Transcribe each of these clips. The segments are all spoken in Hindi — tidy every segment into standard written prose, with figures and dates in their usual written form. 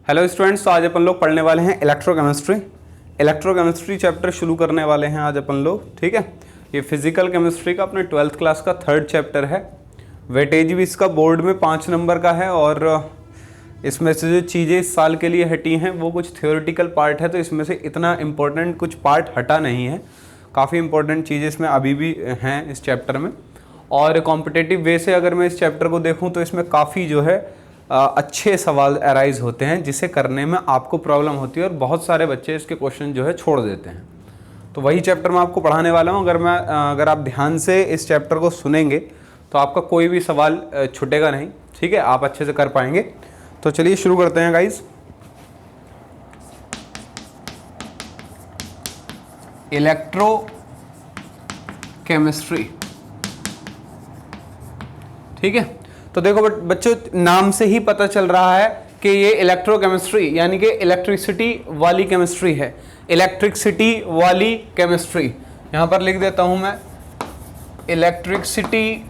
हेलो स्टूडेंट्स, तो आज अपन लोग पढ़ने वाले हैं इलेक्ट्रोकेमिस्ट्री चैप्टर शुरू करने वाले हैं आज अपन लोग। ठीक है, ये फिजिकल केमिस्ट्री का अपने 12th क्लास का 3rd चैप्टर है। वेटेज भी इसका बोर्ड में 5 नंबर का है और इसमें से जो चीज़ें इस साल के लिए हटी हैं वो कुछ थ्योरेटिकल पार्ट है, तो इसमें से इतना इम्पोर्टेंट कुछ पार्ट हटा नहीं है। काफ़ी इंपॉर्टेंट चीज़ें इसमें अभी भी हैं इस चैप्टर में। और कॉम्पिटिटिव वे से अगर मैं इस चैप्टर को देखूँ तो इसमें काफ़ी जो है अच्छे सवाल अराइज होते हैं जिसे करने में आपको प्रॉब्लम होती है और बहुत सारे बच्चे इसके क्वेश्चन जो है छोड़ देते हैं। तो वही चैप्टर मैं आपको पढ़ाने वाला हूँ। अगर आप ध्यान से इस चैप्टर को सुनेंगे तो आपका कोई भी सवाल छूटेगा नहीं। ठीक है, आप अच्छे से कर पाएंगे। तो चलिए शुरू करते हैं गाइज। इलेक्ट्रोकेमिस्ट्री, ठीक है। तो देखो बच्चों, नाम से ही पता चल रहा है कि ये इलेक्ट्रोकेमिस्ट्री यानी कि इलेक्ट्रिसिटी वाली केमिस्ट्री है। इलेक्ट्रिसिटी वाली केमिस्ट्री यहां पर लिख देता हूं मैं, इलेक्ट्रिसिटी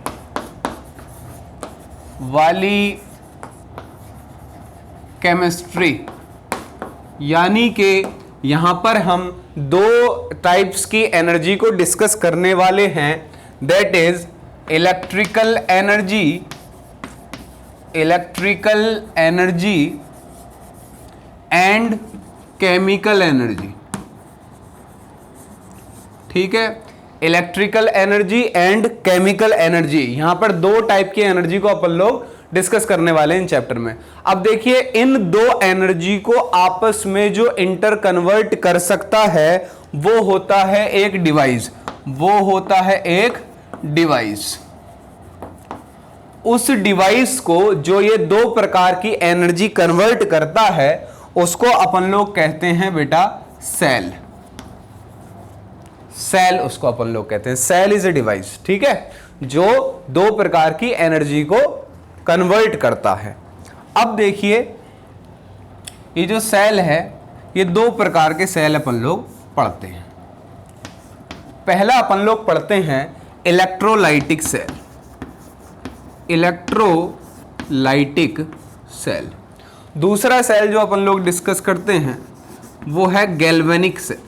वाली केमिस्ट्री, यानी कि यहां पर हम दो टाइप्स की एनर्जी को डिस्कस करने वाले हैं। That is electrical energy and chemical energy. ठीक है, electrical energy and chemical energy, यहां पर दो टाइप की एनर्जी को अपन लोग डिस्कस करने वाले हैं इन चैप्टर में। अब देखिए, इन दो एनर्जी को आपस में जो इंटर कन्वर्ट कर सकता है वो होता है एक डिवाइस। उस डिवाइस को जो ये दो प्रकार की एनर्जी कन्वर्ट करता है उसको अपन लोग कहते हैं बेटा सेल। उसको अपन लोग कहते हैं सेल इज ए डिवाइस। ठीक है, जो दो प्रकार की एनर्जी को कन्वर्ट करता है। अब देखिए, ये जो सेल है ये दो प्रकार के सेल अपन लोग पढ़ते हैं। पहला अपन लोग पढ़ते हैं इलेक्ट्रोलाइटिक सेल। दूसरा सेल जो अपन लोग डिस्कस करते हैं वो है गैल्वेनिक सेल।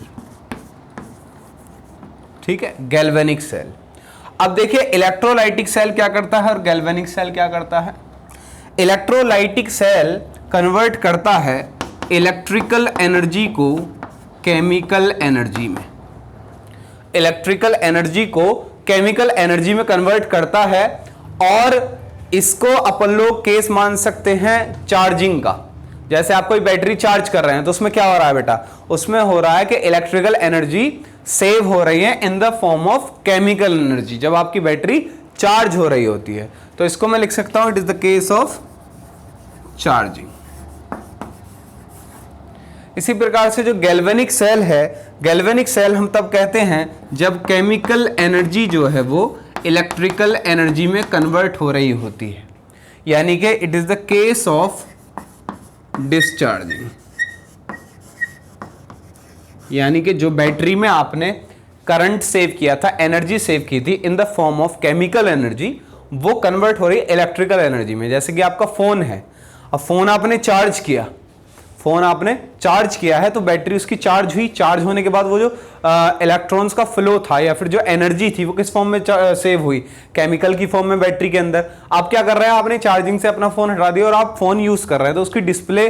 ठीक है, गैल्वेनिक सेल। अब देखिए, इलेक्ट्रोलाइटिक सेल क्या करता है और गैल्वेनिक सेल क्या करता है। इलेक्ट्रोलाइटिक सेल कन्वर्ट करता है इलेक्ट्रिकल एनर्जी को केमिकल एनर्जी में। इलेक्ट्रिकल एनर्जी को केमिकल एनर्जी में कन्वर्ट करता है और इसको अपन लोग केस मान सकते हैं चार्जिंग का। जैसे आप कोई बैटरी चार्ज कर रहे हैं तो उसमें क्या हो रहा है बेटा, उसमें हो रहा है कि इलेक्ट्रिकल एनर्जी सेव हो रही है in the form of chemical energy जब आपकी बैटरी चार्ज हो रही होती है। तो इसको मैं लिख सकता हूं, it is the case of charging. इसी प्रकार से जो गैल्वेनिक सेल है, गैल्वेनिक सेल हम तब कहते हैं जब केमिकल एनर्जी जो है वो इलेक्ट्रिकल एनर्जी में कन्वर्ट हो रही होती है, यानी कि it is the case of discharging. यानी कि जो बैटरी में आपने करंट सेव किया था, एनर्जी सेव की थी in the form of chemical energy, वो कन्वर्ट हो रही है इलेक्ट्रिकल एनर्जी में। जैसे कि आपका फोन है, अब फोन आपने चार्ज किया है तो बैटरी उसकी चार्ज हुई। चार्ज होने के बाद वो जो इलेक्ट्रॉन्स का फ्लो था या फिर जो एनर्जी थी वो किस फॉर्म में सेव हुई, केमिकल की फॉर्म में बैटरी के अंदर। आप क्या कर रहे हैं, आपने चार्जिंग से अपना फोन हटा दिया और आप फोन यूज कर रहे हैं तो उसकी डिस्प्ले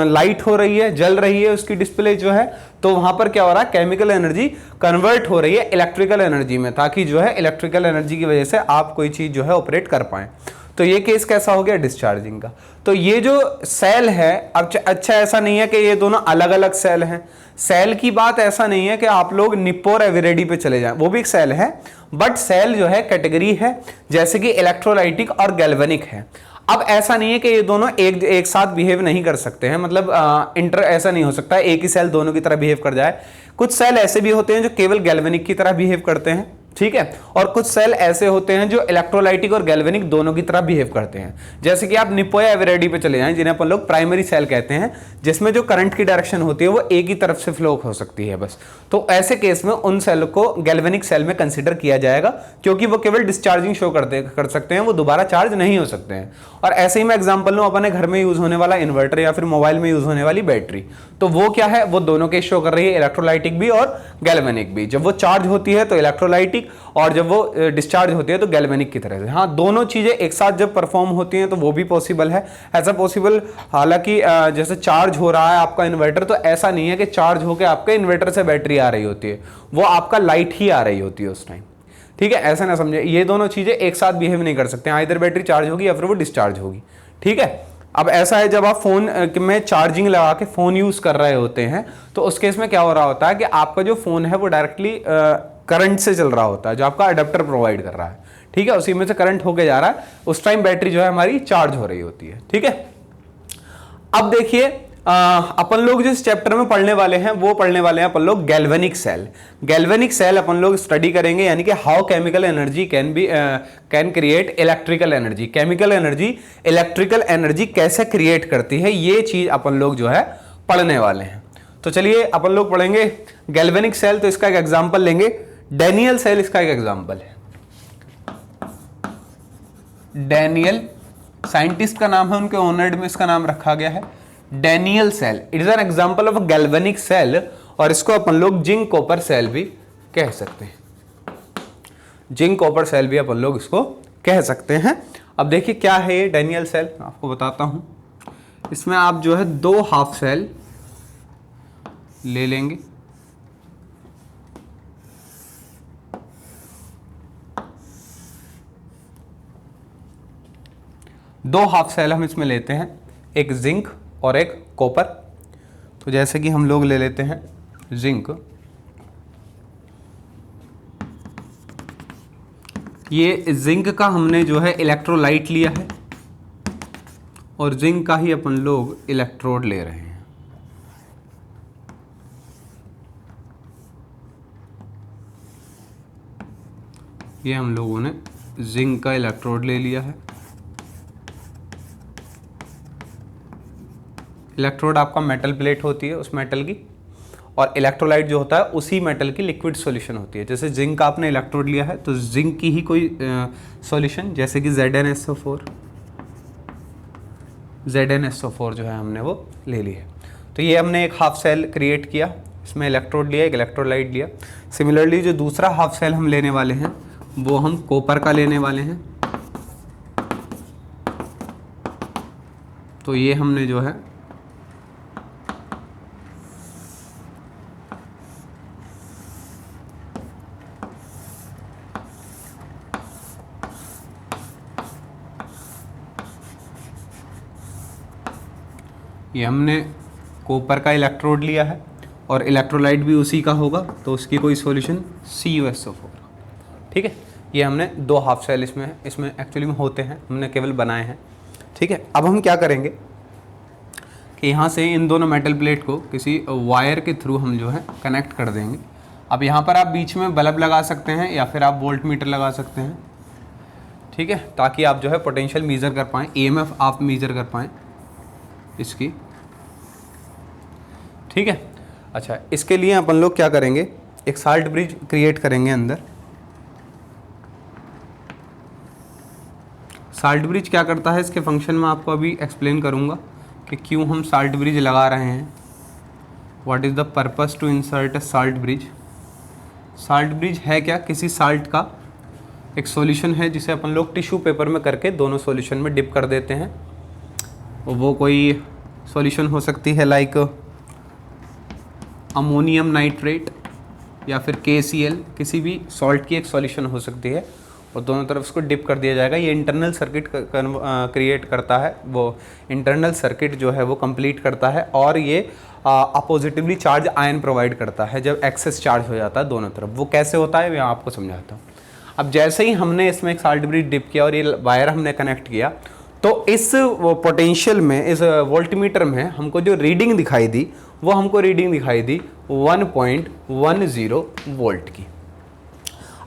लाइट हो रही है, जल रही है उसकी डिस्प्ले जो है। तो वहां पर क्या हो रहा है, केमिकल एनर्जी कन्वर्ट हो रही है इलेक्ट्रिकल एनर्जी में, ताकि जो है इलेक्ट्रिकल एनर्जी की वजह से आप कोई चीज जो है ऑपरेट कर पाए। तो ये केस कैसा हो गया, डिस्चार्जिंग का। तो ये जो सेल है, अब अच्छा ऐसा नहीं है कि ये दोनों अलग अलग सेल हैं। सेल की बात ऐसा नहीं है कि आप लोग निप्पोर एविरेडी पे चले जाएं, वो भी एक सेल है, बट सेल जो है कैटेगरी है, जैसे कि इलेक्ट्रोलाइटिक और गैल्वेनिक है। अब ऐसा नहीं है कि ये दोनों एक साथ बिहेव नहीं कर सकते हैं, मतलब ऐसा नहीं हो सकता एक ही सेल दोनों की तरह बिहेव कर जाए। कुछ सेल ऐसे भी होते हैं जो केवल गैल्वेनिक की तरह बिहेव करते हैं, ठीक है। और कुछ सेल ऐसे होते हैं जो इलेक्ट्रोलाइटिक और गैल्वेनिक दोनों की तरह बिहेव करते हैं, जैसे कि आप निपोया एवरेडी पे चले जाएं, जिन्हें अपन लोग प्राइमरी सेल कहते हैं, जिसमें जो करंट की डायरेक्शन होती है वो एक ही तरफ से फ्लो हो सकती है बस। तो ऐसे केस में उन सेल को गैल्वेनिक सेल में कंसिडर किया जाएगा, क्योंकि वो केवल डिस्चार्जिंग शो कर सकते हैं, वो दोबारा चार्ज नहीं हो सकते हैं। और ऐसे ही मैं एग्जांपल लूं अपने घर में यूज होने वाला इन्वर्टर या फिर मोबाइल में यूज होने वाली बैटरी, तो वो क्या है, वो दोनों केस शो कर रही है, इलेक्ट्रोलाइटिक भी और गैल्वेनिक भी। जब वो चार्ज होती है तो इलेक्ट्रोलाइटिक, और जब वो डिस्चार्ज होती है तो गैल्वेनिक की तरह से। हाँ, दोनों चीजें एक साथ जब परफॉर्म होती हैं तो वो भी पॉसिबल है, ऐसा पॉसिबल। हालांकि जैसे चार्ज हो रहा है आपका इन्वर्टर, तो ऐसा नहीं है कि चार्ज होकर आपके इन्वर्टर से बैटरी आ रही होती है, वो आपका लाइट ही आ रही होती है उस टाइम। ठीक है, ऐसा ना समझे, ये दोनों चीजें एक साथ बिहेव नहीं कर सकते हैं, इधर बैटरी चार्ज होगी या फिर वो डिस्चार्ज होगी। ठीक है। अब ऐसा है, जब आप फोन में चार्जिंग लगा के फोन यूज कर रहे होते हैं, तो उस केस में क्या हो रहा होता है कि आपका जो फोन है वो डायरेक्टली करंट से चल रहा होता है, जो आपका अडेप्टर प्रोवाइड कर रहा है। ठीक है, उसी में से करंट होके जा रहा है, उस टाइम बैटरी जो है हमारी चार्ज हो रही होती है। ठीक है। अब देखिए, अपन लोग जिस चैप्टर में पढ़ने वाले हैं वो पढ़ने वाले हैं अपन लोग गैल्वेनिक सेल। गैल्वेनिक सेल अपन लोग स्टडी करेंगे, यानी कि how chemical energy can create electrical energy. Chemical energy electrical energy कैसे क्रिएट करती है, ये चीज अपन लोग जो है पढ़ने वाले हैं। तो चलिए अपन लोग पढ़ेंगे गैल्वेनिक सेल। तो इसका एक एग्जांपल लेंगे, डैनियल सेल इसका एक एग्जांपल है। डैनियल साइंटिस्ट का नाम है, उनके ओनर्ड में इसका नाम रखा गया है Daniell cell. It is an example of a galvanic cell, और इसको अपन लोग जिंक कॉपर सेल भी कह सकते हैं। जिंक कॉपर सेल भी अपन लोग इसको कह सकते हैं। अब देखिए क्या है ये डैनियल सेल, आपको बताता हूं। इसमें आप जो है 2 हाफ सेल ले लेंगे, दो हाफ सेल हम इसमें लेते हैं, एक जिंक और एक कॉपर। तो जैसे कि हम लोग ले लेते हैं जिंक, ये जिंक का हमने जो है इलेक्ट्रोलाइट लिया है, और जिंक का ही अपन लोग इलेक्ट्रोड ले रहे हैं। ये हम लोगों ने जिंक का इलेक्ट्रोड ले लिया है। इलेक्ट्रोड आपका मेटल प्लेट होती है उस मेटल की, और इलेक्ट्रोलाइट जो होता है उसी मेटल की लिक्विड सॉल्यूशन होती है। जैसे जिंक का आपने इलेक्ट्रोड लिया है तो जिंक की ही कोई सॉल्यूशन, जैसे कि ZnSO4 जो है हमने वो ले ली है। तो ये हमने एक हाफ सेल क्रिएट किया, इसमें इलेक्ट्रोड लिया, एक इलेक्ट्रोलाइट लिया। सिमिलरली जो दूसरा हाफ सेल हम लेने वाले हैं वो हम कॉपर का लेने वाले हैं। तो ये हमने जो है कॉपर का इलेक्ट्रोड लिया है, और इलेक्ट्रोलाइट भी उसी का होगा, तो उसकी कोई सॉल्यूशन CuSO4। ठीक है, ये हमने 2 हाफ सेल इसमें एक्चुअली में होते हैं, हमने केवल बनाए हैं। ठीक है, अब हम क्या करेंगे कि यहाँ से इन दोनों मेटल प्लेट को किसी वायर के थ्रू हम जो है कनेक्ट कर देंगे। अब यहाँ पर आप बीच में बल्ब लगा सकते हैं या फिर आप वोल्ट मीटर लगा सकते हैं। ठीक है, ताकि आप जो है पोटेंशियल मेजर कर पाएँ, EMF आप मेजर कर पाएँ इसकी। ठीक है, अच्छा, इसके लिए अपन लोग क्या करेंगे, एक साल्ट ब्रिज क्रिएट करेंगे अंदर। साल्ट ब्रिज क्या करता है, इसके फंक्शन में आपको अभी एक्सप्लेन करूंगा कि क्यों हम साल्ट ब्रिज लगा रहे हैं, what is the purpose to insert a salt bridge. Salt bridge है क्या, किसी साल्ट का एक सॉल्यूशन है जिसे अपन लोग टिश्यू पेपर में करके दोनों सॉल्यूशन में डिप कर देते हैं। वो कोई सॉल्यूशन हो सकती है लाइक अमोनियम नाइट्रेट या फिर KCl, किसी भी सॉल्ट की एक सॉल्यूशन हो सकती है, और दोनों तरफ उसको डिप कर दिया जाएगा। ये इंटरनल सर्किट क्रिएट करता है, वो इंटरनल सर्किट जो है वो कंप्लीट करता है, और ये अपोजिटिवली चार्ज आयन प्रोवाइड करता है जब एक्सेस चार्ज हो जाता है दोनों तरफ। वो कैसे होता है मैं आपको समझाता हूँ। अब जैसे ही हमने इसमें एक साल्ट ब्रिज डिप किया और ये वायर हमने कनेक्ट किया, तो इस पोटेंशियल में, इस वोल्टमीटर में हमको जो रीडिंग दिखाई दी, वो हमको रीडिंग दिखाई दी 1.10 वोल्ट की।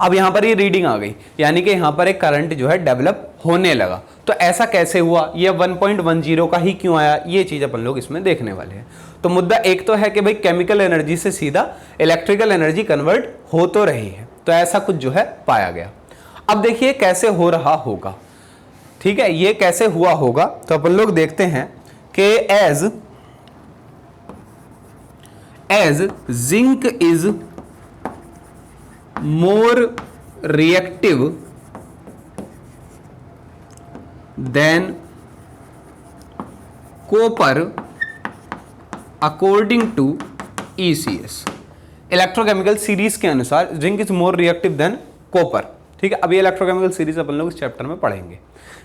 अब यहां पर ये रीडिंग आ गई, यानी कि यहां पर एक करंट जो है डेवलप होने लगा। तो ऐसा कैसे हुआ, ये 1.10 का ही क्यों आया, ये चीज अपन लोग इसमें देखने वाले हैं। तो मुद्दा एक तो है कि भाई केमिकल एनर्जी से सीधा इलेक्ट्रिकल एनर्जी कन्वर्ट हो तो रही है, तो ऐसा कुछ जो है पाया गया। अब देखिए कैसे हो रहा होगा, ठीक है, ये कैसे हुआ होगा। तो अपन लोग देखते हैं कि as zinc is more reactive than copper according to ECS, electrochemical series के अनुसार zinc is more reactive than copper. ठीक है, अभी इलेक्ट्रोकेमिकल सीरीज अपन लोग इस चैप्टर में पढ़ेंगे।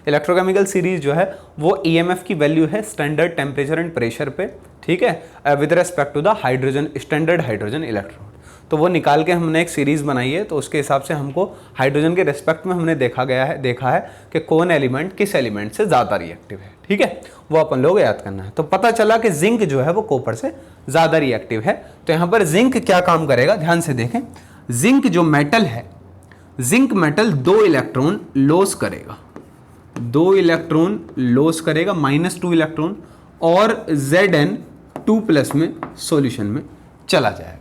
इलेक्ट्रोकेमिकल सीरीज जो है वो EMF की वैल्यू है स्टैंडर्ड टेम्परेचर एंड प्रेशर पे, ठीक है, with respect to the hydrogen, standard hydrogen electrode. तो वो निकाल के हमने एक सीरीज बनाई है, तो उसके हिसाब से हमको हाइड्रोजन के रेस्पेक्ट में हमने देखा है कि कौन एलिमेंट किस एलिमेंट से ज़्यादा रिएक्टिव है। ठीक है, वो अपन लोग याद करना है। तो पता चला कि जिंक जो है वो कॉपर से ज़्यादा रिएक्टिव है। तो यहाँ पर जिंक क्या काम करेगा, ध्यान से देखें। जिंक जो मेटल है, जिंक मेटल 2 इलेक्ट्रॉन लॉस करेगा, 2 इलेक्ट्रॉन लॉस करेगा, -2 इलेक्ट्रॉन, और Zn2+ में सॉल्यूशन में चला जाएगा।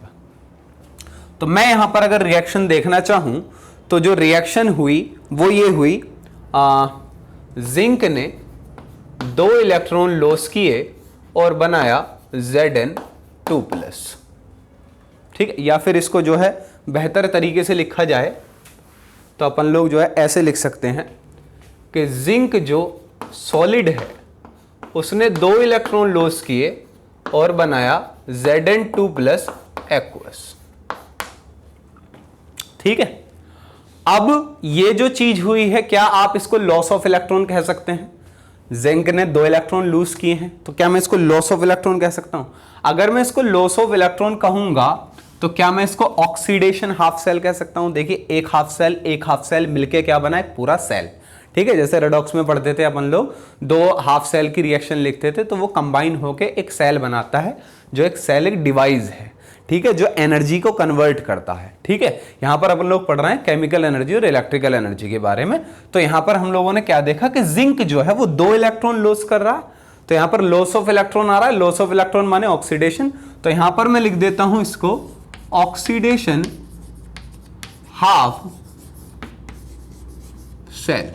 तो मैं यहां पर अगर रिएक्शन देखना चाहूं तो जो रिएक्शन हुई वो ये हुई, जिंक ने 2 इलेक्ट्रॉन लॉस किए और बनाया Zn2+। ठीक है, या फिर इसको जो है बेहतर तरीके से लिखा जाए तो अपन लोग जो है ऐसे लिख सकते हैं कि जिंक जो सॉलिड है उसने 2 इलेक्ट्रॉन लॉस किए और बनाया Zn2+ एक्वस। ठीक है, अब ये जो चीज हुई है, क्या आप इसको लॉस ऑफ इलेक्ट्रॉन कह सकते हैं? जिंक ने 2 इलेक्ट्रॉन लूज किए हैं, तो क्या मैं इसको लॉस ऑफ इलेक्ट्रॉन कह सकता हूं? अगर मैं इसको लॉस ऑफ इलेक्ट्रॉन कहूंगा तो क्या मैं इसको ऑक्सीडेशन हाफ सेल कह सकता हूं? देखिए, एक हाफ सेल मिलके क्या बना, एक पूरा सेल। ठीक है, जैसे रेडॉक्स में पढ़ते थे अपन लोग, 2 हाफ सेल की रिएक्शन लिखते थे, तो वो कंबाइन होके एक सेल बनाता है, जो एक सेल एक डिवाइस है, ठीक है, जो एनर्जी को कन्वर्ट करता है। ठीक है, यहां पर अपन लोग पढ़ रहे हैं केमिकल एनर्जी और इलेक्ट्रिकल एनर्जी के बारे में। तो यहां पर हम लोगों ने क्या देखा कि जिंक जो है वो 2 इलेक्ट्रॉन लॉस कर रहा है, तो यहां पर लॉस ऑफ इलेक्ट्रॉन आ रहा है। लॉस ऑफ इलेक्ट्रॉन माने ऑक्सीडेशन, तो यहां पर मैं लिख देता हूं इसको oxidation half cell.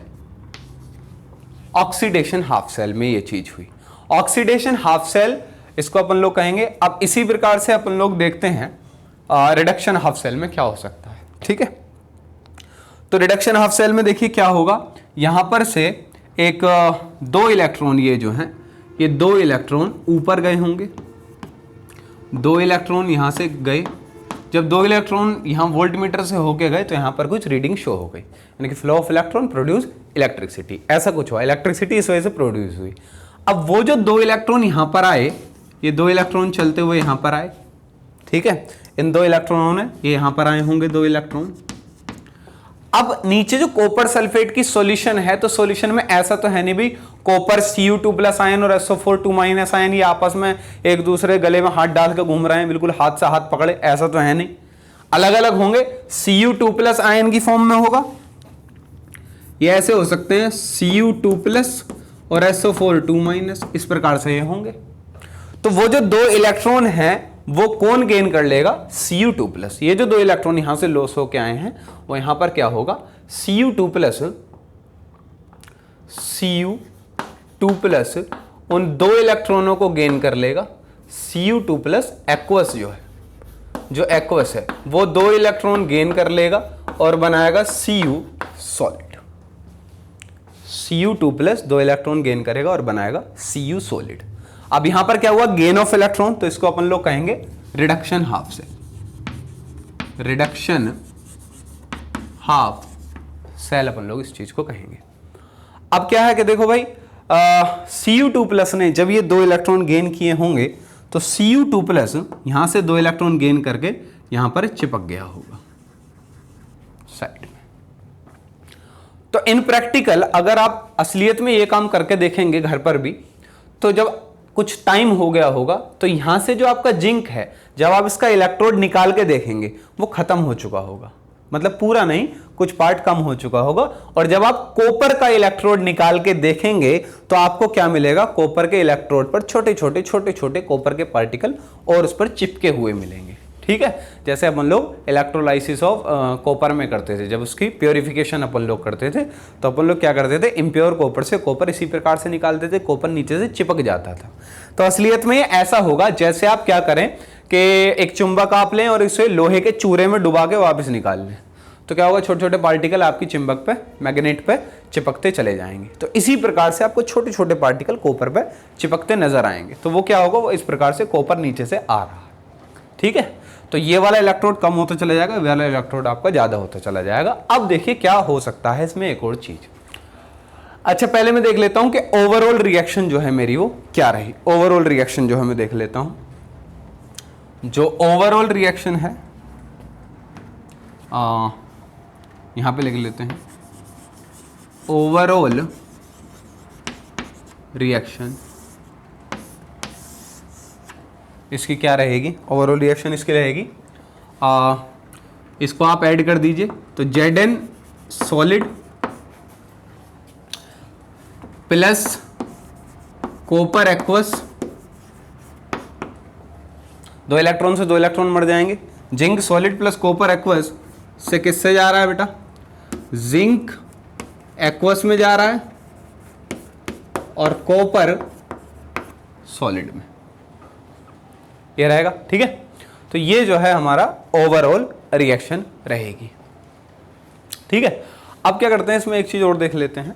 Oxidation half cell में ये चीज हुई, ऑक्सीडेशन हाफ सेल इसको अपन लोग कहेंगे। अब इसी प्रकार से अपन लोग देखते हैं रिडक्शन हाफ सेल में क्या हो सकता है। ठीक है, तो रिडक्शन हाफ सेल में देखिए क्या होगा, यहां पर से एक 2 इलेक्ट्रॉन, ये जो हैं ये 2 इलेक्ट्रॉन ऊपर गए होंगे, 2 इलेक्ट्रॉन यहां से गए। जब 2 इलेक्ट्रॉन यहां वोल्टमीटर से होके गए तो यहां पर कुछ रीडिंग शो हो गई, यानी कि flow of electron produce electricity, ऐसा कुछ हुआ, इलेक्ट्रिसिटी इस वजह से प्रोड्यूस हुई। अब वो जो 2 इलेक्ट्रॉन यहां पर आए, ये 2 इलेक्ट्रॉन चलते हुए यहां पर आए। ठीक है, इन 2 इलेक्ट्रॉनों ने ये यहां पर आए होंगे 2 इलेक्ट्रॉन। अब नीचे जो कॉपर सल्फेट की सॉल्यूशन है, तो सॉल्यूशन में ऐसा तो है नहीं भी कॉपर Cu2+ आयन और SO4 आयन ये आपस में एक दूसरे गले में हाथ डाल के घूम रहे हैं, बिल्कुल हाथ से हाथ पकड़े, ऐसा तो है नहीं। अलग अलग होंगे, Cu2+ आयन की फॉर्म में होगा, ये ऐसे हो सकते हैं Cu2+ और SO4 इस प्रकार से ये होंगे। तो वो जो 2 इलेक्ट्रॉन हैं वो कौन गेन कर लेगा? Cu2+। ये जो 2 इलेक्ट्रॉन यहां से लॉस होके आए हैं वो यहां पर क्या होगा, Cu2+ उन 2 इलेक्ट्रॉनों को गेन कर लेगा। Cu2+ एक्वस जो है, जो एक्वस है वो 2 इलेक्ट्रॉन गेन कर लेगा और बनाएगा Cu solid. Cu2+ 2 electron gain करेगा और बनाएगा Cu सॉलिड। अब यहां पर क्या हुआ, गेन ऑफ इलेक्ट्रॉन, तो इसको अपन लोग कहेंगे reduction half cell. Reduction half cell अपन लोग इस चीज को कहेंगे। अब क्या है कि देखो भाई, Cu2+ ने जब ये 2 इलेक्ट्रॉन गेन किए होंगे तो Cu2+ यहां से 2 इलेक्ट्रॉन गेन करके यहां पर चिपक गया होगा साइड में। तो इन प्रैक्टिकल अगर आप असलियत में ये काम करके देखेंगे घर पर भी, तो जब कुछ टाइम हो गया होगा तो यहां से जो आपका जिंक है, जब आप इसका इलेक्ट्रोड निकाल के देखेंगे वो खत्म हो चुका होगा। मतलब पूरा नहीं, कुछ पार्ट कम हो चुका होगा। और जब आप कॉपर का इलेक्ट्रोड निकाल के देखेंगे तो आपको क्या मिलेगा, कॉपर के इलेक्ट्रोड पर छोटे छोटे कॉपर के पार्टिकल और उस पर चिपके हुए मिलेंगे। ठीक है, जैसे अपन लोग इलेक्ट्रोलाइसिस ऑफ कॉपर में करते थे, जब उसकी प्योरिफिकेशन अपन लोग करते थे तो अपन लोग क्या करते थे, इम्प्योर कॉपर से कॉपर इसी प्रकार से निकालते थे, कॉपर नीचे से चिपक जाता था। तो असलियत में ऐसा होगा जैसे आप क्या करें कि एक चुंबक आप लें और इसे लोहे के चूरे में डुबा के वापस निकाल लें, तो क्या होगा, छोटे छोटे पार्टिकल आपकी चुंबक पे, मैग्नेट पे चिपकते चले जाएंगे। तो इसी प्रकार से आपको छोटे छोटे पार्टिकल कॉपर पे चिपकते नजर आएंगे। तो वो क्या होगा, वो इस प्रकार से कॉपर नीचे से आ रहा है। ठीक है, तो ये वाला इलेक्ट्रोड कम होता चला जाएगा, ये वाला इलेक्ट्रोड आपका ज्यादा होता चला जाएगा। अब देखिए क्या हो सकता है इसमें एक और चीज। अच्छा, पहले मैं देख लेता हूं कि ओवरऑल रिएक्शन जो है मेरी वो क्या रही। ओवरऑल रिएक्शन जो है मैं देख लेता हूं। जो ओवरऑल रिएक्शन है यहां पे लिख लेते हैं, ओवरऑल रिएक्शन इसकी क्या रहेगी, ओवरऑल रिएक्शन इसकी रहेगी, इसको आप ऐड कर दीजिए तो Zn solid plus copper aqueous, 2 electron से 2 इलेक्ट्रॉन मर जाएंगे। Zinc solid plus copper aqueous से किससे जा रहा है बेटा, जिंक एक्वस में जा रहा है और कॉपर सॉलिड में, ये रहेगा। ठीक है, तो ये जो है हमारा ओवरऑल रिएक्शन रहेगी। ठीक है, अब क्या करते हैं, इसमें एक चीज और देख लेते हैं।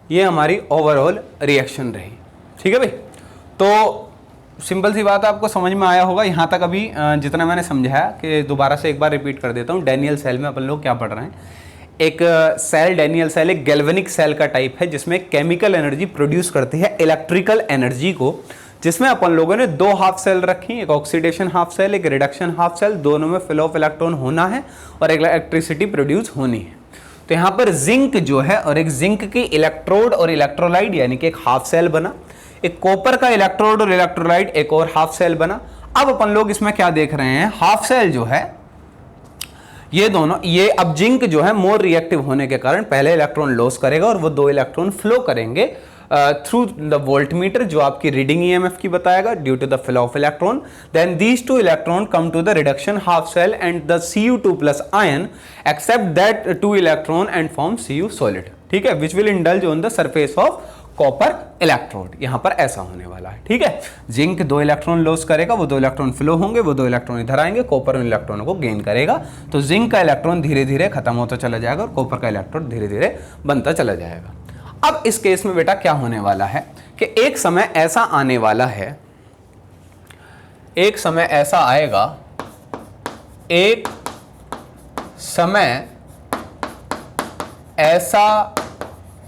ये हमारी ओवरऑल रिएक्शन रही। ठीक है भाई, तो सिंपल सी बात है, आपको समझ में आया होगा यहाँ तक। अभी जितना मैंने समझाया कि दोबारा से एक बार रिपीट कर देता हूँ। डैनियल सेल में अपन लोग क्या पढ़ रहे हैं, एक सेल, डैनियल सेल एक गैल्वेनिक सेल का टाइप है जिसमें केमिकल एनर्जी प्रोड्यूस करती है इलेक्ट्रिकल एनर्जी को, जिसमें अपन लोगों ने 2 हाफ सेल रखी, एक ऑक्सीडेशन हाफ सेल, एक रिडक्शन हाफ सेल, दोनों में फ्लो ऑफ इलेक्ट्रॉन होना है और इलेक्ट्रिसिटी प्रोड्यूस होनी है। तो यहाँ पर जिंक जो है और एक जिंक की इलेक्ट्रोड और इलेक्ट्रोलाइट यानी कि एक हाफ सेल बना, एक कॉपर का इलेक्ट्रोड और इलेक्ट्रोलाइट एक और हाफ सेल बना। अब अपन लोग इसमें क्या देख रहे हैं, हाफ सेल जो है ये दोनों, ये अब जिंक जो है मोर रिएक्टिव होने के कारण पहले इलेक्ट्रॉन लॉस करेगा और वो 2 इलेक्ट्रॉन फ्लो करेंगे थ्रू द वोल्टमीटर, जो आपकी रीडिंग ईएमएफ की बताएगा due to the flow of electron. Then these 2 electron come to the reduction half cell and the Cu2+ ion accept that 2 electron and form Cu solid. ठीक है, which will indulge on the surface of copper electrode. यहां पर ऐसा होने वाला है। ठीक है, जिंक 2 इलेक्ट्रॉन लॉस करेगा, वो 2 इलेक्ट्रॉन फ्लो होंगे, वो 2 इलेक्ट्रॉन इधर आएंगे, कॉपर उन इलेक्ट्रॉनों को गेन करेगा। तो जिंक का इलेक्ट्रॉन धीरे धीरे खत्म होता चला जाएगा और कॉपर का इलेक्ट्रॉन धीरे धीरे बनता चला जाएगा। अब इस केस में बेटा क्या होने वाला है कि एक समय ऐसा आने वाला है, एक समय ऐसा आएगा, एक समय ऐसा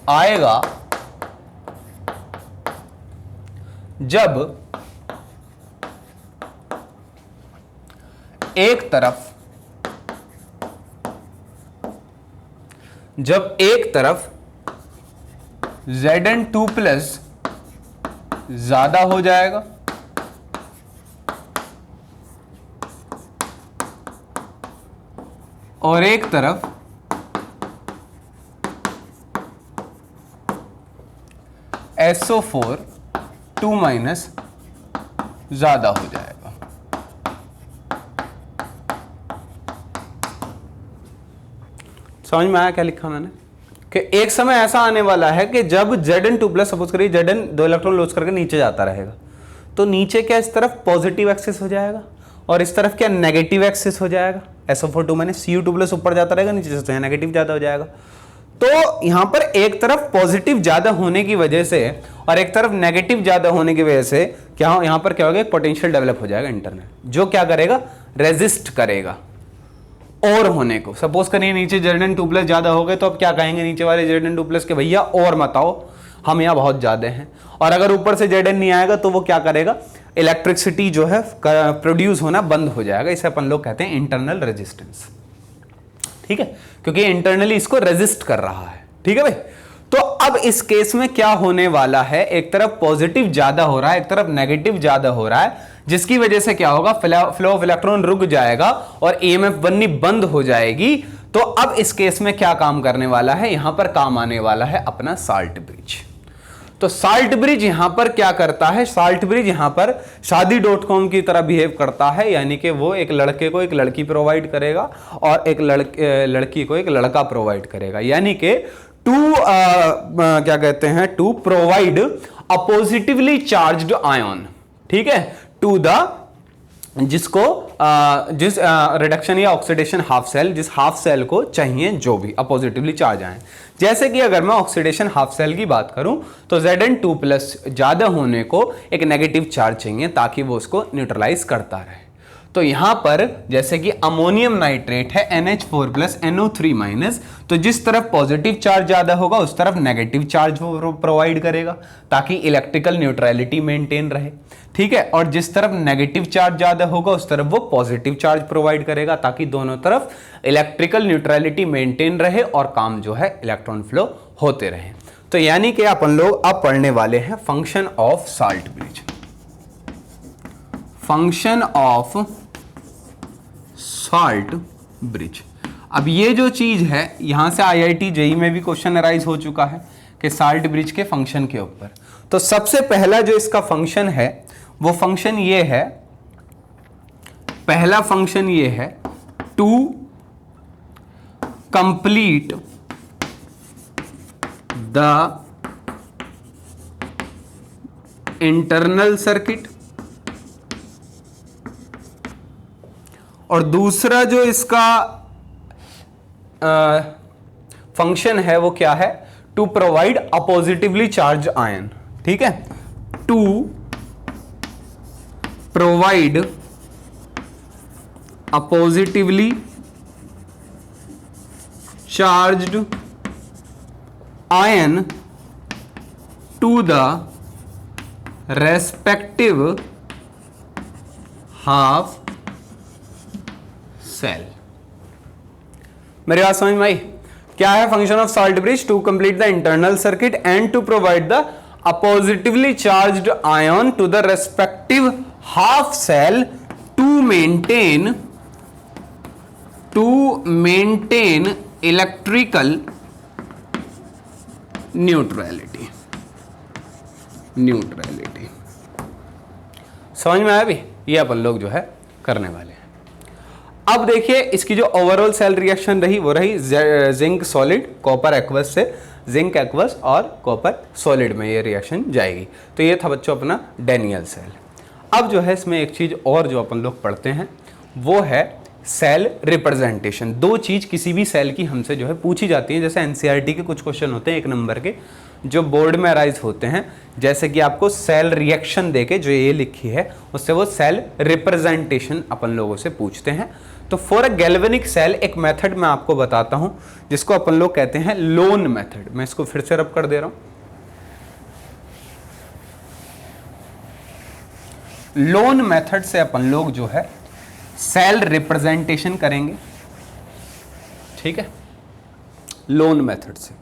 आएगा जब एक तरफ Zn2+ ज्यादा हो जाएगा और एक तरफ SO4 2- ज्यादा हो जाएगा। समझ में आया क्या लिखा मैंने, कि एक समय ऐसा आने वाला है कि जब Zn2+, सपोज करिए Zn 2 इलेक्ट्रॉन लॉस करके नीचे जाता रहेगा, तो नीचे क्या इस तरफ पॉजिटिव एक्सिस हो जाएगा और इस तरफ क्या नेगेटिव एक्सिस हो जाएगा। SO4 2- Cu2+ ऊपर जाता रहेगा, नीचे से नेगेटिव ज्यादा हो जाएगा। तो यहां पर एक तरफ पॉजिटिव ज्यादा होने की वजह से और एक तरफ नेगेटिव ज्यादा होने की वजह से क्या यहां पर क्या होगा, एक पोटेंशियल डेवलप हो जाएगा इंटरनल, जो क्या करेगा, रेजिस्ट करेगा और होने को। सपोज करिए नीचे Zn2+ ज्यादा हो गए तो अब क्या कहेंगे नीचे वाले Zn2+ के, भैया और मत आओ, हम यहाँ बहुत ज्यादा हैं। और अगर ऊपर से Zn नहीं आएगा तो वो क्या करेगा, इलेक्ट्रिसिटी जो है प्रोड्यूस होना बंद हो जाएगा। इसे अपन लोग कहते हैं इंटरनल रेजिस्टेंस। ठीक है, क्योंकि इंटरनली इसको रेजिस्ट कर रहा है। ठीक है भाई, तो अब इस केस में क्या होने वाला है, एक तरफ पॉजिटिव ज्यादा हो रहा है, एक तरफ नेगेटिव ज्यादा हो रहा है, जिसकी वजह से क्या होगा, फ्लो ऑफ इलेक्ट्रॉन रुक जाएगा और ईएमएफ बननी बंद हो जाएगी। तो अब इस केस में क्या काम करने वाला है, यहां पर काम आने वाला है अपना साल्ट ब्रिज। तो साल्ट ब्रिज यहां पर क्या करता है, साल्ट ब्रिज यहां पर शादी.com की तरह बिहेव करता है, यानी कि वो एक लड़के को एक लड़की प्रोवाइड करेगा और एक लड़की को एक लड़का प्रोवाइड करेगा, यानी कि क्या कहते हैं, to provide a positively charged ion. ठीक है, टू द जिसको जिस रिडक्शन या ऑक्सीडेशन हाफ सेल, जिस हाफ सेल को चाहिए जो भी पॉजिटिवली चार्ज आए। जैसे कि अगर मैं ऑक्सीडेशन हाफ सेल की बात करूं तो Zn2+ ज्यादा होने को एक नेगेटिव चार्ज चाहिए ताकि वो उसको न्यूट्रलाइज करता रहे। तो यहां पर जैसे कि अमोनियम नाइट्रेट है NH4+ NO3-, तो जिस तरफ पॉजिटिव चार्ज ज्यादा होगा उस तरफ नेगेटिव चार्ज वो प्रोवाइड करेगा ताकि इलेक्ट्रिकल न्यूट्रलिटी मेंटेन रहे। ठीक है, और जिस तरफ नेगेटिव चार्ज ज्यादा होगा उस तरफ वो पॉजिटिव चार्ज प्रोवाइड करेगा ताकि दोनों तरफ इलेक्ट्रिकल न्यूट्रलिटी मेंटेन रहे और काम जो है इलेक्ट्रॉन फ्लो होते रहे। तो यानी कि अपन लोग अब पढ़ने वाले हैं function of salt bridge. Function of salt bridge. अब ये जो चीज है यहां से IIT JEE में भी क्वेश्चन अराइज हो चुका है कि साल्ट ब्रिज के फंक्शन के ऊपर। तो सबसे पहला जो इसका फंक्शन है वो फंक्शन ये है, पहला फंक्शन ये है to complete the internal circuit, और दूसरा जो इसका फंक्शन है वो क्या है, to provide a positively charge ion. ठीक है, to provide a positively charged ion to the respective half cell. मेरी बात समझ में आई? क्या है function of salt bridge? To complete the internal circuit and to provide the a positively charged ion to the respective half cell to maintain electrical neutrality. समझ में आया भी? ये अपन लोग जो है करने वाले हैं। अब देखिए इसकी जो ओवरऑल सेल रिएक्शन रही वो रही जिंक सॉलिड कॉपर एक्वस से जिंक एक्वस और कॉपर सॉलिड में ये रिएक्शन जाएगी। तो ये था बच्चों अपना डैनियल सेल। अब जो है इसमें एक चीज और जो अपन लोग पढ़ते हैं वो है सेल रिप्रेजेंटेशन। दो चीज किसी भी सेल की हमसे जो है पूछी जाती है, जैसे एनसीईआरटी के कुछ क्वेश्चन होते हैं 1 नंबर के जो बोर्ड में अराइज होते हैं, जैसे कि आपको सेल रिएक्शन देके जो ये लिखी है उससे वो सेल रिप्रेजेंटेशन अपन लोगों से पूछते हैं। तो फॉर अ गैल्वेनिक सेल एक मेथड मैं आपको बताता हूं जिसको अपन लोग कहते हैं लोन मेथड। मैं इसको फिर से रब कर दे रहा हूं। लोन मेथड से अपन लोग जो है सेल रिप्रेजेंटेशन करेंगे। ठीक है, लोन मेथड से।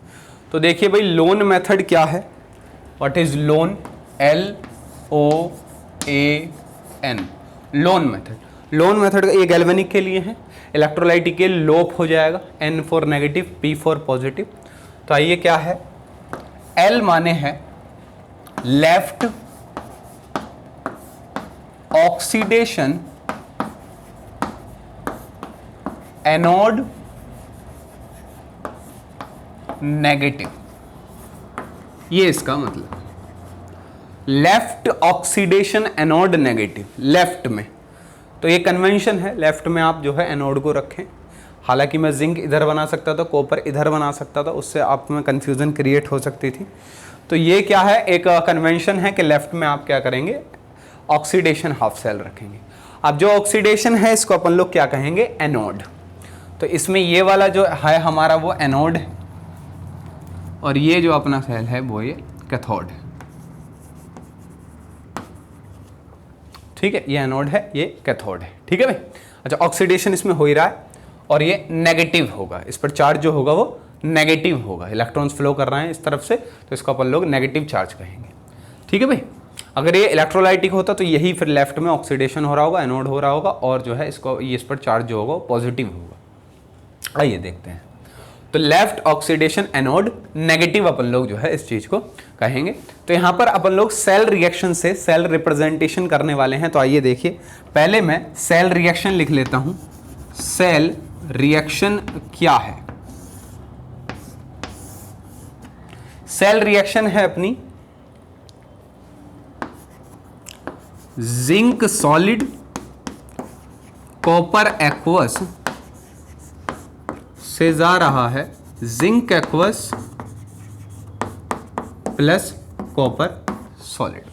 तो देखिए भाई लोन मेथड क्या है, what is loan, LOAN, loan method. Loan method ये गैल्वेनिक के लिए है, इलेक्ट्रोलाइटिक के लोप हो जाएगा, N for negative, P for positive. तो आइए क्या है, L माने है लेफ्ट ऑक्सीडेशन एनोड नेगेटिव, ये इसका मतलब left oxidation anode negative, left में। तो ये कन्वेंशन है, लेफ्ट में आप जो है एनोड को रखें। हालांकि मैं जिंक इधर बना सकता था, कॉपर इधर बना सकता था, उससे आप में कंफ्यूजन क्रिएट हो सकती थी। तो ये क्या है, एक कन्वेंशन है कि लेफ्ट में आप क्या करेंगे, ऑक्सीडेशन हाफ सेल रखेंगे। अब जो ऑक्सीडेशन है इसको अपन लोग क्या कहेंगे, एनोड। तो इसमें ये वाला जो है हमारा वो एनोड है और ये जो अपना सेल है वो ये कैथोड है। ठीक है, ये एनोड है, ये कैथोड है। ठीक है भाई। अच्छा, ऑक्सीडेशन इसमें हो ही रहा है और ये नेगेटिव होगा, इस पर चार्ज जो होगा वो नेगेटिव होगा, इलेक्ट्रॉन्स फ्लो कर रहे हैं इस तरफ से, तो इसको अपन लोग नेगेटिव चार्ज कहेंगे। ठीक है भाई। अगर ये इलेक्ट्रोलाइटिक होता तो यही फिर लेफ्ट में ऑक्सीडेशन हो रहा होगा, एनोड हो रहा होगा, और जो है इसको ये इस पर चार्ज जो होगा पॉजिटिव होगा। आइए देखते हैं। तो लेफ्ट ऑक्सीडेशन एनोड, नेगेटिव अपन लोग जो है इस चीज को कहेंगे। तो यहां पर अपन लोग सेल रिएक्शन से सेल रिप्रेजेंटेशन करने वाले हैं। तो आइए देखिए, पहले मैं सेल रिएक्शन लिख लेता हूं। सेल रिएक्शन क्या है? सेल रिएक्शन है अपनी जिंक सॉलिड कॉपर एक्वस से जा रहा है zinc aqueous plus copper solid.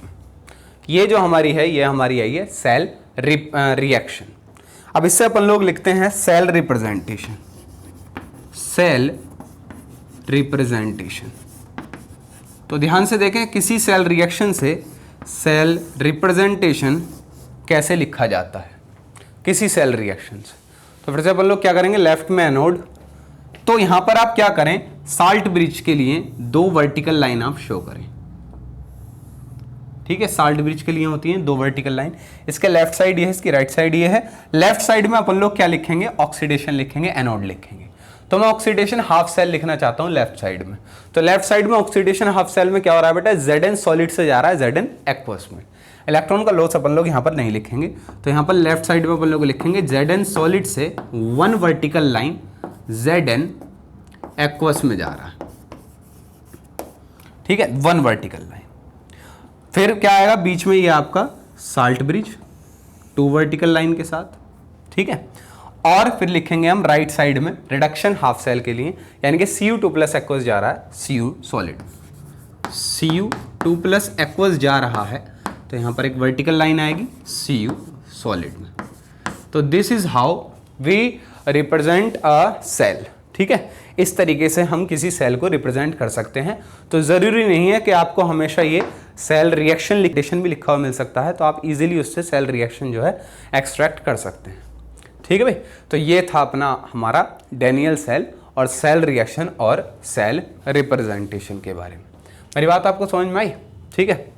ये जो हमारी है ये हमारी आई है सेल रिएक्शन। अब इससे अपन लोग लिखते हैं सेल रिप्रेजेंटेशन। सेल रिप्रेजेंटेशन, तो ध्यान से देखें किसी सेल रिएक्शन से सेल रिप्रेजेंटेशन कैसे लिखा जाता है किसी सेल रिएक्शन से। तो फिर से अपन लोग क्या करेंगे, लेफ्ट में एनोड, तो यहां पर आप क्या करें, साल्ट ब्रिज के लिए 2 वर्टिकल लाइन आप शो करें। ठीक है, साल्ट ब्रिज के लिए होती हैं 2 वर्टिकल लाइन। इसके लेफ्ट साइड ये है, इसकी राइट साइड ये है। लेफ्ट साइड में अपन लोग क्या लिखेंगे, ऑक्सीडेशन लिखेंगे, एनोड लिखेंगे। तो मैं ऑक्सीडेशन हाफ सेल लिखना चाहता हूं लेफ्ट साइड में। तो लेफ्ट साइड में ऑक्सीडेशन हाफ सेल में क्या हो रहा है बेटा, Zn सॉलिड से जा रहा है Zn एक्वस में। इलेक्ट्रॉन का लॉस अपन लोग यहां पर नहीं लिखेंगे, तो यहां पर लेफ्ट साइड में अपन लोग लिखेंगे Zn सॉलिड से 1 वर्टिकल लाइन Zn एक्वस में जा रहा है। ठीक है, 1 वर्टिकल लाइन। फिर क्या आएगा बीच में, ये आपका साल्ट ब्रिज 2 वर्टिकल लाइन के साथ। ठीक है, और फिर लिखेंगे हम राइट साइड में रिडक्शन हाफ सेल के लिए, यानी कि Cu2 प्लस एक्वस जा रहा है Cu solid, Cu2 plus aqueous जा रहा है, तो यहां पर एक वर्टिकल लाइन आएगी Cu सॉलिड में। तो this is how we represent a cell. ठीक है, इस तरीके से हम किसी सेल को रिप्रेजेंट कर सकते हैं। तो जरूरी नहीं है कि आपको हमेशा ये सेल रिएक्शन भी लिखा हुआ मिल सकता है, तो आप इजीली उससे सेल रिएक्शन जो है एक्सट्रैक्ट कर सकते हैं। ठीक है भाई, तो ये था अपना हमारा डैनियल सेल और सेल रिएक्शन और सेल रिप्रेजेंटेशन के बारे में। मेरी बात आपको समझ में आई? ठीक है,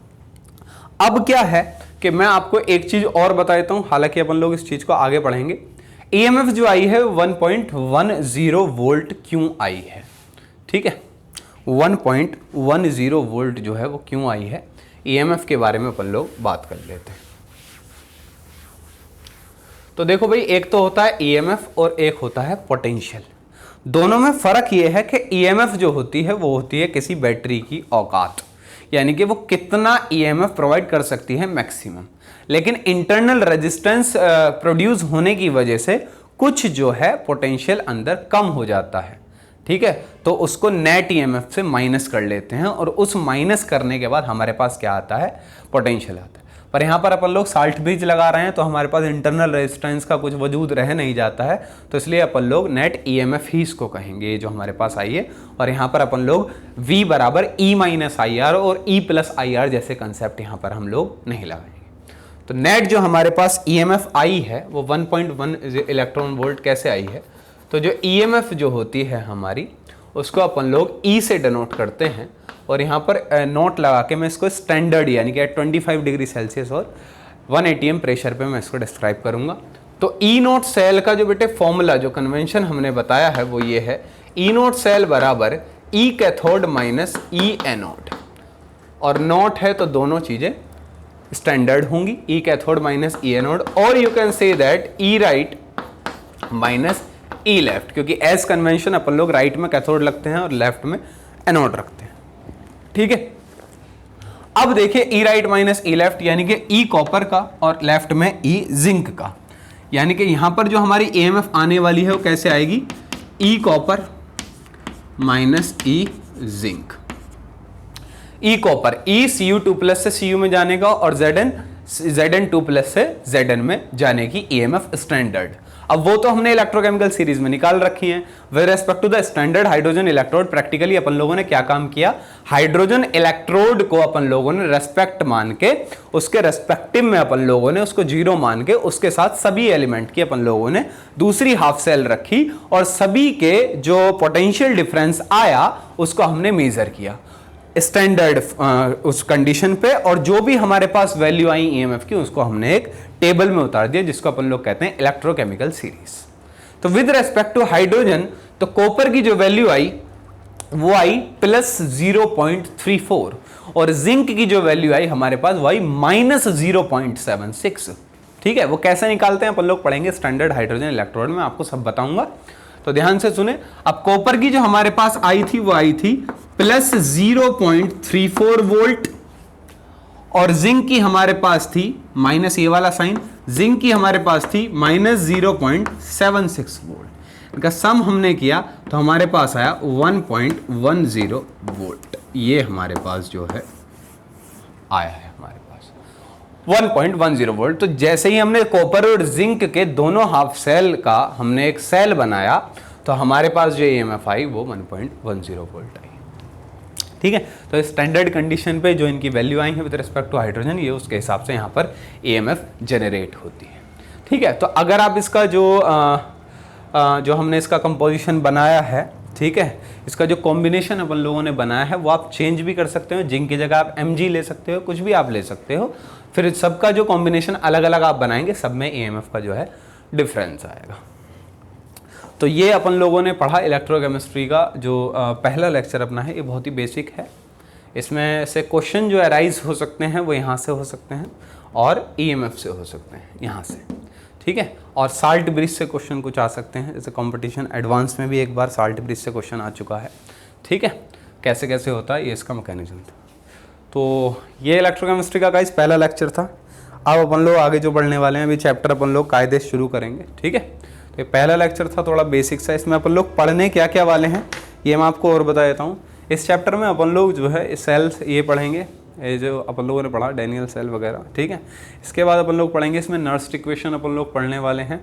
अब क्या है कि मैं आपको एक चीज और बता देता हूं, हालांकि अपन लोग इस चीज को आगे पढ़ेंगे। ईएमएफ जो आई है 1.10 वोल्ट क्यों आई है? ठीक है, 1.10 वोल्ट जो है वो क्यों आई है, ईएमएफ के बारे में अपन लोग बात कर लेते हैं। तो देखो भाई, एक तो होता है ईएमएफ और एक होता है पोटेंशियल। दोनों में फर्क ये है कि ईएमएफ जो होती है वो होती है किसी बैटरी की औकात, यानी कि वो कितना ईएमएफ प्रोवाइड कर सकती है मैक्सिमम। लेकिन इंटरनल रेजिस्टेंस प्रोड्यूस होने की वजह से कुछ जो है पोटेंशियल अंदर कम हो जाता है। ठीक है, तो उसको नेट ईएमएफ से माइनस कर लेते हैं, और उस माइनस करने के बाद हमारे पास क्या आता है, पोटेंशियल आता है। पर यहाँ पर अपन लोग साल्ट ब्रिज लगा रहे हैं, तो हमारे पास इंटरनल रेजिस्टेंस का कुछ वजूद रह नहीं जाता है, तो इसलिए अपन लोग नेट ईएमएफ ही इसको कहेंगे, जो हमारे पास आई है। और यहाँ पर अपन लोग V बराबर E माइनस IR और E प्लस IR जैसे कंसेप्ट यहाँ पर हम लोग नहीं लगाएंगे। तो नेट जो हमारे पास ईएमएफ आई है वो 1.1 इलेक्ट्रॉन वोल्ट कैसे आई है, तो जो ईएमएफ जो होती है हमारी, उसको अपन लोग E से डिनोट करते हैं, और यहाँ पर नोट लगा के मैं इसको स्टैंडर्ड यानी कि 25 डिग्री सेल्सियस और 1 atm प्रेशर पे मैं इसको डिस्क्राइब करूँगा। तो ई नोट सेल का जो बेटे फॉर्मूला, जो कन्वेंशन हमने बताया है वो ये है, ई नोट सेल बराबर ई कैथोड माइनस ई एनोड, और नोट है तो दोनों चीज़ें स्टैंडर्ड होंगी, ई कैथोड माइनस ई एनोड, और you can say that E right minus E left, क्योंकि एज कन्वेंशन अपन लोग राइट में कैथोड लगते हैं और लेफ्ट में एनोड रखते हैं। ठीक है, अब देखिए ई राइट माइनस ई लेफ्ट, यानी कि ई कॉपर का और लेफ्ट में ई जिंक का, यानी कि यहां पर जो हमारी ईएमएफ आने वाली है वो कैसे आएगी, ई कॉपर माइनस ई जिंक। ई कॉपर, ई Cu2 प्लस से Cu में जाने का, और Zn Zn2 प्लस से Zn में जाने की EMF स्टैंडर्ड। अब वो तो हमने इलेक्ट्रोकेमिकल सीरीज में निकाल रखी है। With respect to the standard hydrogen electrode, practically अपन लोगों ने क्या काम किया, हाइड्रोजन इलेक्ट्रोड को अपन लोगों ने रेस्पेक्ट मान के, उसके रेस्पेक्टिव में अपन लोगों ने उसको 0 मान के, उसके साथ सभी एलिमेंट की अपन लोगों ने दूसरी हाफ सेल रखी और सभी के जो पोटेंशियल डिफरेंस आया उसको हमने मेजर किया स्टैंडर्ड उस कंडीशन पे, और जो भी हमारे पास वैल्यू आई ईएमएफ की उसको हमने एक टेबल में उतार दिया, जिसको अपन लोग कहते हैं इलेक्ट्रोकेमिकल सीरीज। तो विद रेस्पेक्ट टू हाइड्रोजन, तो कॉपर की जो वैल्यू आई वो आई +0.34 और जिंक की जो वैल्यू आई हमारे पास वो आई -0.76। ठीक है, वो कैसे निकालते हैं अपन लोग पढ़ेंगे स्टैंडर्ड हाइड्रोजन इलेक्ट्रोड में, आपको सब बताऊंगा, तो ध्यान से सुने। अब कॉपर की जो हमारे पास आई थी वो आई थी +0.34 वोल्ट, और जिंक की हमारे पास थी माइनस ये वाला साइन, जिंक की हमारे पास थी -0.76 वोल्ट। इनका सम हमने किया तो हमारे पास आया 1.10 वोल्ट। ये हमारे पास जो है आया है हमारे पास 1.10 वोल्ट। तो जैसे ही हमने कॉपर और जिंक के दोनों हाफ सेल का हमने एक सेल बनाया तो हमारे पास जो ईएमएफ आई वो 1.10 वोल्ट आई। ठीक है, तो स्टैंडर्ड कंडीशन पे जो इनकी वैल्यू आई है विद रिस्पेक्ट टू हाइड्रोजन, ये उसके हिसाब से यहाँ पर ईएमएफ जनरेट होती है। ठीक है, तो अगर आप इसका जो हमने इसका कंपोजिशन बनाया है, ठीक है, इसका जो कॉम्बिनेशन अपन लोगों ने बनाया है वो आप चेंज भी कर सकते हो, जिंक की जगह आप Mg ले सकते हो, कुछ भी आप ले सकते हो, फिर सबका जो कॉम्बिनेशन अलग अलग आप बनाएंगे, सब में ईएमएफ का जो है डिफरेंस आएगा। तो ये अपन लोगों ने पढ़ा इलेक्ट्रोकेमिस्ट्री का जो पहला लेक्चर अपना है, ये बहुत ही बेसिक है। इसमें से क्वेश्चन जो अराइज हो सकते हैं वो यहाँ से हो सकते हैं और ईएमएफ से हो सकते हैं यहाँ से। ठीक है, और साल्ट ब्रिज से क्वेश्चन कुछ आ सकते हैं, जैसे कंपटीशन एडवांस में भी एक बार साल्ट ब्रिज से क्वेश्चन आ चुका है। ठीक है, कैसे कैसे होता है ये इसका मैकेनिज्म था। तो ये इलेक्ट्रोकेमिस्ट्री का गाइस पहला लेक्चर था। अब अपन लोग आगे जो पढ़ने वाले हैं, अभी चैप्टर अपन लोग कायदे शुरू करेंगे। ठीक है, तो ये पहला लेक्चर था, थोड़ा बेसिक सा। इसमें अपन लोग पढ़ने क्या क्या वाले हैं ये मैं आपको और बता देता हूँ। इस चैप्टर में अपन लोग जो है सेल्स ये पढ़ेंगे, ये जो अपन लोगों ने पढ़ा डैनियल सेल वगैरह। ठीक है, इसके बाद अपन लोग पढ़ेंगे इसमें नर्स्ट इक्वेशन अपन लोग पढ़ने वाले हैं।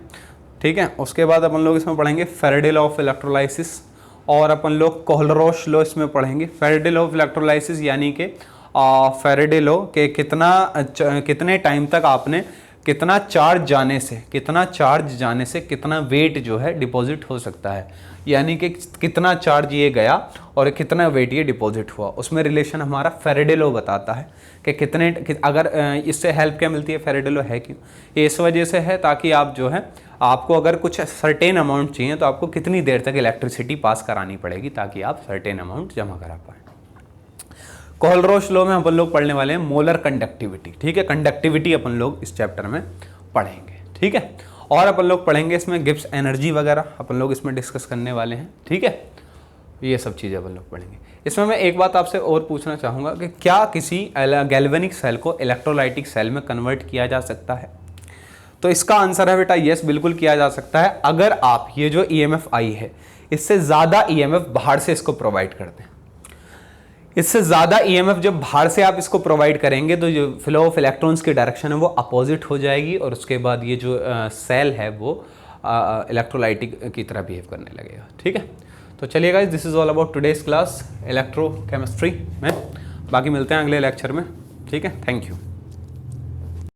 ठीक है, उसके बाद अपन लोग इसमें पढ़ेंगे फैराडे लॉ ऑफ इलेक्ट्रोलाइसिस, और अपन लोग कोहलरोश लॉ इसमें पढ़ेंगे। फैराडे लॉ ऑफ इलेक्ट्रोलाइसिस यानी कि फैराडे लॉ के कितने टाइम तक आपने कितना चार्ज जाने से कितना वेट जो है डिपॉजिट हो सकता है, यानी कि कितना चार्ज ये गया और कितना वेट ये डिपॉजिट हुआ, उसमें रिलेशन हमारा फैराडे लॉ बताता है कि अगर इससे हेल्प क्या मिलती है, फैराडे लॉ है क्यों, ये इस वजह से है ताकि आप जो है आपको अगर कुछ सर्टेन अमाउंट चाहिए तो आपको कितनी देर तक इलेक्ट्रिसिटी पास करानी पड़ेगी ताकि आप सर्टेन अमाउंट जमा करा पाएँ। कोहलरोश लॉ में अपन लोग पढ़ने वाले हैं मोलर कंडक्टिविटी। ठीक है, कंडक्टिविटी अपन लोग इस चैप्टर में पढ़ेंगे। ठीक है, और अपन लोग पढ़ेंगे इसमें गिब्स एनर्जी वगैरह अपन लोग इसमें डिस्कस करने वाले हैं। ठीक है, ये सब चीज़ें अपन लोग पढ़ेंगे। इसमें मैं एक बात आपसे और पूछना चाहूँगा कि क्या किसी गैल्वेनिक सेल को इलेक्ट्रोलाइटिक सेल में कन्वर्ट किया जा सकता है? तो इसका आंसर है बेटा यस, बिल्कुल किया जा सकता है, अगर आप ये जो ईएमएफ आई है इससे ज़्यादा ईएमएफ बाहर से इसको प्रोवाइड कर दें। इससे ज़्यादा ईएमएफ जब बाहर से आप इसको प्रोवाइड करेंगे तो जो फ्लो ऑफ इलेक्ट्रॉन्स की डायरेक्शन है वो अपोजिट हो जाएगी, और उसके बाद ये जो सेल है वो इलेक्ट्रोलाइटिक की तरह बिहेव करने लगेगा। ठीक है, तो चलिए guys, this is all about today's class electrochemistry में। बाकी मिलते हैं अगले लेक्चर में। ठीक है, थैंक यू।